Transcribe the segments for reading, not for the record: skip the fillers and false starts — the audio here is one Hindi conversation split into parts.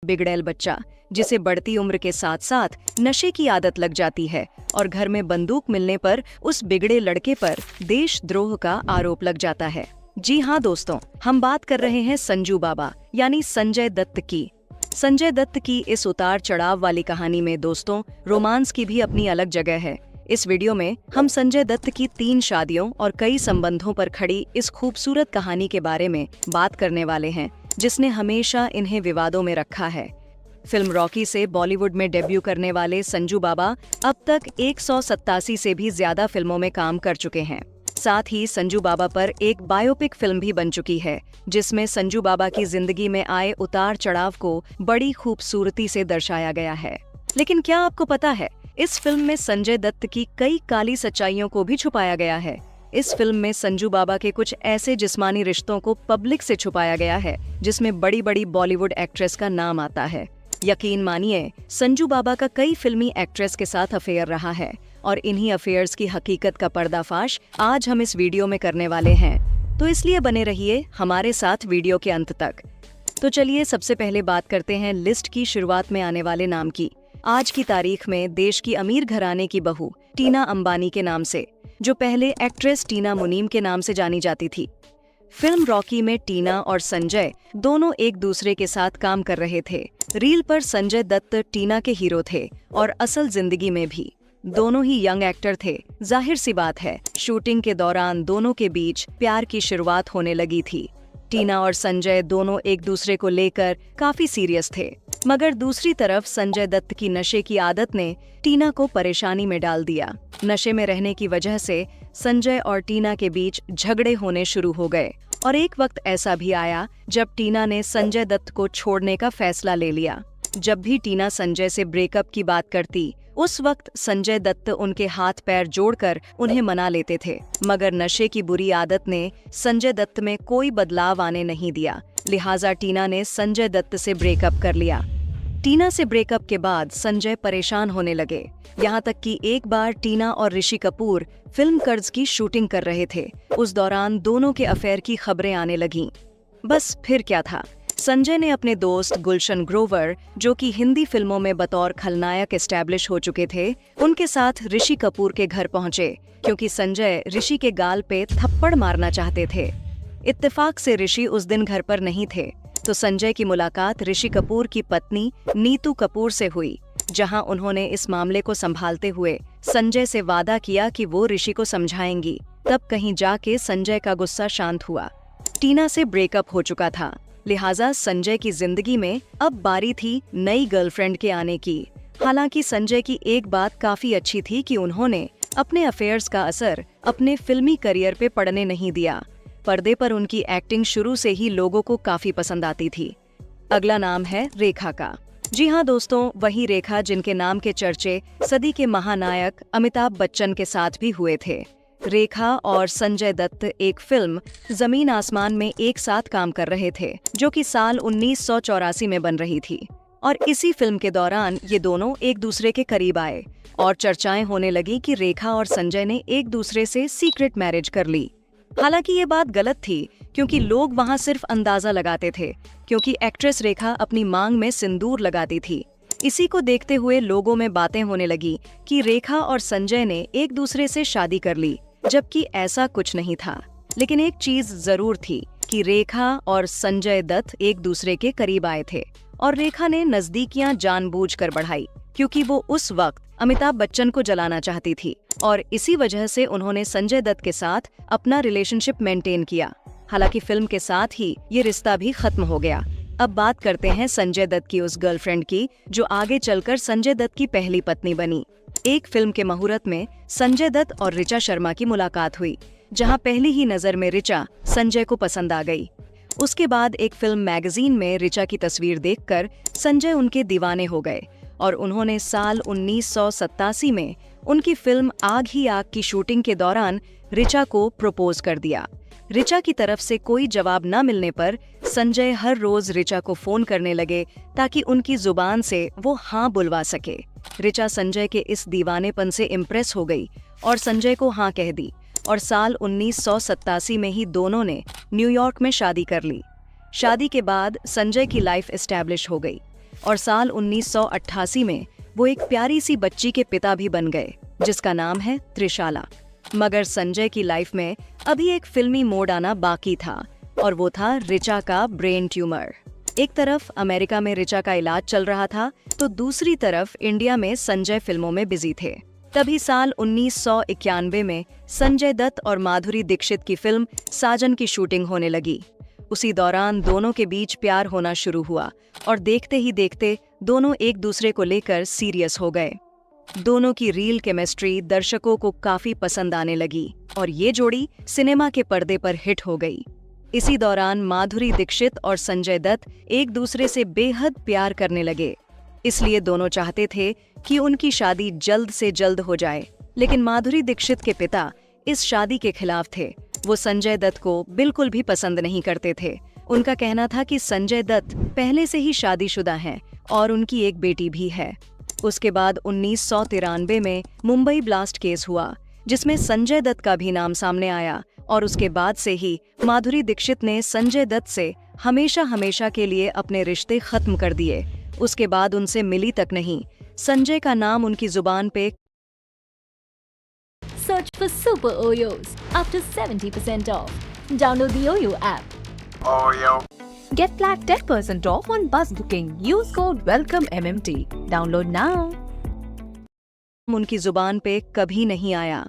बिगड़ैल बच्चा जिसे बढ़ती उम्र के साथ साथ नशे की आदत लग जाती है और घर में बंदूक मिलने पर उस बिगड़े लड़के पर देशद्रोह का आरोप लग जाता है। जी हाँ दोस्तों, हम बात कर रहे हैं संजू बाबा यानी संजय दत्त की। संजय दत्त की इस उतार चढ़ाव वाली कहानी में दोस्तों रोमांस की भी अपनी अलग जगह है। इस वीडियो में हम संजय दत्त की 3 शादियों और कई संबंधों पर खड़ी इस खूबसूरत कहानी के बारे में बात करने वाले हैं, जिसने हमेशा इन्हें विवादों में रखा है। फिल्म रॉकी से बॉलीवुड में डेब्यू करने वाले संजू बाबा अब तक 187 से भी ज्यादा फिल्मों में काम कर चुके हैं। साथ ही संजू बाबा पर एक बायोपिक फिल्म भी बन चुकी है, जिसमें संजू बाबा की जिंदगी में आए उतार चढ़ाव को बड़ी खूबसूरती से दर्शाया गया है। लेकिन क्या आपको पता है, इस फिल्म में संजय दत्त की कई काली सच्चाइयों को भी छुपाया गया है। इस फिल्म में संजू बाबा के कुछ ऐसे जिस्मानी रिश्तों को पब्लिक से छुपाया गया है जिसमें बड़ी बड़ी बॉलीवुड एक्ट्रेस का नाम आता है। यकीन मानिए, संजू बाबा का कई फिल्मी एक्ट्रेस के साथ अफेयर रहा है और इन्हीं अफेयर्स की हकीकत का पर्दाफाश आज हम इस वीडियो में करने वाले हैं। तो इसलिए बने रहिए हमारे साथ वीडियो के अंत तक। तो चलिए सबसे पहले बात करते हैं लिस्ट की शुरुआत में आने वाले नाम की। आज की तारीख में देश की अमीर घराने की बहू टीना अंबानी के नाम से, जो पहले एक्ट्रेस टीना मुनीम के नाम से जानी जाती थी। फिल्म रॉकी में टीना और संजय दोनों एक दूसरे के साथ काम कर रहे थे। रील पर संजय दत्त टीना के हीरो थे और असल जिंदगी में भी दोनों ही यंग एक्टर थे। जाहिर सी बात है, शूटिंग के दौरान दोनों के बीच प्यार की शुरुआत होने लगी थी। टीना और संजय दोनों एक दूसरे को लेकर काफी सीरियस थे, मगर दूसरी तरफ संजय दत्त की नशे की आदत ने टीना को परेशानी में डाल दिया। नशे में रहने की वजह से संजय और टीना के बीच झगड़े होने शुरू हो गए और एक वक्त ऐसा भी आया जब टीना ने संजय दत्त को छोड़ने का फैसला ले लिया। जब भी टीना संजय से ब्रेकअप की बात करती, उस वक्त संजय दत्त उनके हाथ पैर जोड़कर उन्हें मना लेते थे, मगर नशे की बुरी आदत ने संजय दत्त में कोई बदलाव आने नहीं दिया। लिहाजा टीना ने संजय दत्त से ब्रेकअप कर लिया। टीना से ब्रेकअप के बाद संजय परेशान होने लगे, यहाँ तक कि एक बार टीना और ऋषि कपूर फिल्म कर्ज की शूटिंग कर रहे थे। उस दौरान दोनों के अफेयर की खबरें आने लगीं। बस फिर क्या था, संजय ने अपने दोस्त गुलशन ग्रोवर, जो कि हिंदी फिल्मों में बतौर खलनायक एस्टैब्लिश हो चुके थे, उनके साथ ऋषि कपूर के घर पहुंचे, क्योंकि संजय ऋषि के गाल पे थप्पड़ मारना चाहते थे। इत्तेफाक से ऋषि उस दिन घर पर नहीं थे, तो संजय की मुलाकात ऋषि कपूर की पत्नी नीतू कपूर से हुई, जहां उन्होंने इस मामले को संभालते हुए संजय से वादा किया कि वो ऋषि को समझाएंगी। तब कहीं जाके संजय का गुस्सा शांत हुआ। टीना से ब्रेकअप हो चुका था, लिहाजा संजय की जिंदगी में अब बारी थी नई गर्लफ्रेंड के आने की। हालांकि संजय की एक बात काफी अच्छी थी कि उन्होंने अपने अफेयर्स का असर अपने फिल्मी करियर पे पड़ने नहीं दिया। पर्दे पर उनकी एक्टिंग शुरू से ही लोगों को काफी पसंद आती थी। अगला नाम है रेखा का। जी हाँ दोस्तों, वही रेखा जिनके नाम के चर्चे सदी के महानायक अमिताभ बच्चन के साथ भी हुए थे। रेखा और संजय दत्त एक फिल्म जमीन आसमान में एक साथ काम कर रहे थे, जो कि साल 1984 में बन रही थी। और इसी फिल्म के दौरान ये दोनों एक दूसरे के करीब आए और चर्चाएं होने लगी कि रेखा और संजय ने एक दूसरे से सीक्रेट मैरिज कर ली। हालांकि ये बात गलत थी, क्योंकि लोग वहां सिर्फ अंदाजा लगाते थे, क्योंकि एक्ट्रेस रेखा अपनी मांग में सिंदूर लगाती थी। इसी को देखते हुए लोगों में बातें होने लगी कि रेखा और संजय ने एक दूसरे से शादी कर ली, जबकि ऐसा कुछ नहीं था। लेकिन एक चीज जरूर थी कि रेखा और संजय दत्त एक दूसरे के करीब आए थे और रेखा ने नजदीकियां जानबूझकर बढ़ाई, क्योंकि वो उस वक्त अमिताभ बच्चन को जलाना चाहती थी और इसी वजह से उन्होंने संजय दत्त के साथ अपना रिलेशनशिप मेंटेन किया। हालांकि फिल्म के साथ ही ये रिश्ता भी खत्म हो गया। अब बात करते हैं संजय दत्त की उस गर्लफ्रेंड की, जो आगे चलकर संजय दत्त की पहली पत्नी बनी। एक फिल्म के मुहूर्त में संजय दत्त और ऋचा शर्मा की मुलाकात हुई, जहां पहली ही नजर में ऋचा संजय को पसंद आ गई। उसके बाद एक फिल्म मैगजीन में ऋचा की तस्वीर देखकर संजय उनके दीवाने हो गए और उन्होंने साल 1987 में उनकी फिल्म आग ही आग की शूटिंग के दौरान ऋचा को प्रपोज कर दिया। ऋचा की तरफ से कोई जवाब न मिलने पर संजय हर रोज ऋचा को फोन करने लगे ताकि उनकी जुबान से वो हाँ बुलवा सके। ऋचा संजय के इस दीवानेपन से इम्प्रेस हो गई और संजय को हाँ कह दी और साल 1987 में ही दोनों ने न्यूयॉर्क में शादी कर ली। शादी के बाद संजय की लाइफ एस्टैब्लिश हो गई। और साल 1988 में वो एक प्यारी सी बच्ची के पिता भी बन गए, जिसका नाम है त्रिशाला। मगर संजय की लाइफ में अभी एक फिल्मी मोड़ आना बाकी था, और वो था रिचा का ब्रेन ट्यूमर। एक तरफ अमेरिका में रिचा का इलाज चल रहा था, तो दूसरी तरफ इंडिया में संजय फिल्मों में बिजी थे। तभी साल 1991 में संजय दत्त और माधुरी दीक्षित की फिल्म साजन की शूटिंग होने लगी। उसी दौरान दोनों के बीच प्यार होना शुरू हुआ और देखते ही देखते दोनों एक दूसरे को लेकर सीरियस हो गए। दोनों की रील केमिस्ट्री दर्शकों को काफी पसंद आने लगी और ये जोड़ी सिनेमा के पर्दे पर हिट हो गई। इसी दौरान माधुरी दीक्षित और संजय दत्त एक दूसरे से बेहद प्यार करने लगे, इसलिए दोनों चाहते थे कि उनकी शादी जल्द से जल्द हो जाए। लेकिन माधुरी दीक्षित के पिता इस शादी के खिलाफ थे। वो संजय दत्त को बिल्कुल भी पसंद नहीं करते थे। उनका कहना था कि संजय दत्त पहले से ही शादीशुदा हैं और उनकी एक बेटी भी है। उसके बाद 1993 में मुंबई ब्लास्ट केस हुआ, जिसमें संजय दत्त का भी नाम सामने आया, और उसके बाद से ही माधुरी दीक्षित ने संजय दत्त से हमेशा हमेशा के लिए अपने रिश्ते खत्म कर दिए। उसके बाद उनसे मिली तक नहीं। संजय का नाम उनकी जुबान पे। Search for Super Oyos up to 70% off. Download the Oyo app. Oreo. Get flat 10% off on bus booking. Use code WELCOMEMMT. Download now. उनकी जुबान पे कभी नहीं आया।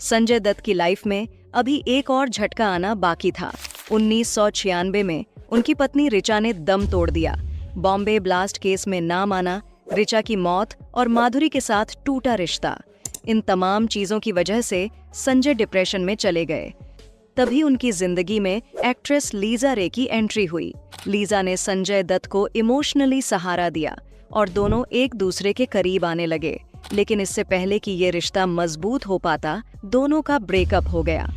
संजय दत्त की लाइफ में अभी एक और झटका आना बाकी था। 1996 में उनकी पत्नी रिचा ने दम तोड़ दिया। बॉम्बे ब्लास्ट केस में नाम आना, रिचा की मौत और माधुरी के साथ टूटा रिश्ता, इन तमाम चीजों की वजह से संजय डिप्रेशन में चले गए। तभी उनकी जिंदगी में एक्ट्रेस लीजा रे की एंट्री हुई। लीजा ने संजय दत्त को इमोशनली सहारा दिया और दोनों एक दूसरे के करीब आने लगे। लेकिन इससे पहले कि ये रिश्ता मजबूत हो पाता, दोनों का ब्रेकअप हो गया।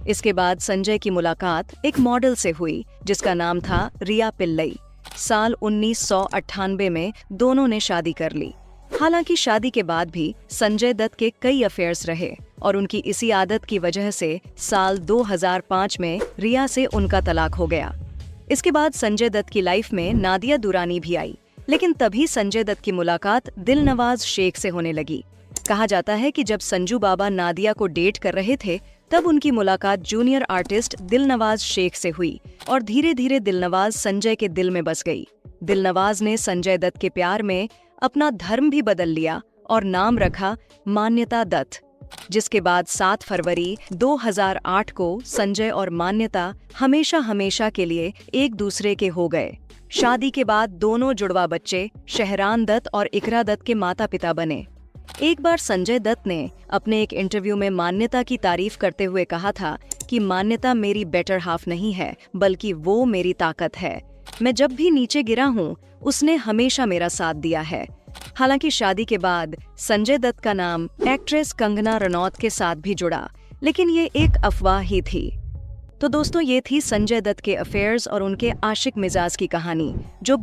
इसके बाद संजय की मुलाकात एक मॉडल से हुई, जिसका नाम था रिया पिल्लई। साल 1998 में दोनों ने शादी कर ली। हालांकि शादी के बाद भी संजय दत्त के कई अफेयर्स रहे और उनकी इसी आदत की वजह से साल 2005 में रिया से उनका तलाक हो गया। इसके बाद संजय दत्त की लाइफ में नादिया दुरानी भी आई, लेकिन तभी संजय दत्त की मुलाकात दिलनवाज शेख से होने लगी। कहा जाता है कि जब संजू बाबा नादिया को डेट कर रहे थे, तब उनकी मुलाकात जूनियर आर्टिस्ट दिलनवाज शेख से हुई और धीरे धीरे दिलनवाज संजय के दिल में बस गई। दिलनवाज ने संजय दत्त के प्यार में अपना धर्म भी बदल लिया और नाम रखा मान्यता दत्त, जिसके बाद 7 फरवरी 2008 को संजय और मान्यता हमेशा हमेशा के लिए एक दूसरे के हो गए। शादी के बाद दोनों जुड़वा बच्चे शहरान दत्त और इकरा दत्त के माता पिता बने। एक बार संजय दत्त ने अपने एक इंटरव्यू में मान्यता की तारीफ करते हुए कहा था कि मान्यता मेरी बेटर हाफ नहीं है, बल्कि वो मेरी ताकत है। मैं जब भी नीचे गिरा हूँ, उसने हमेशा मेरा साथ दिया है। हालांकि शादी के बाद संजय दत्त का नाम एक्ट्रेस कंगना रनौत के साथ भी जुड़ा, लेकिन ये एक अफवाह ही थी। तो दोस्तों, ये थी संजय दत्त के अफेयर्स और उनके आशिक मिजाज की कहानी, जो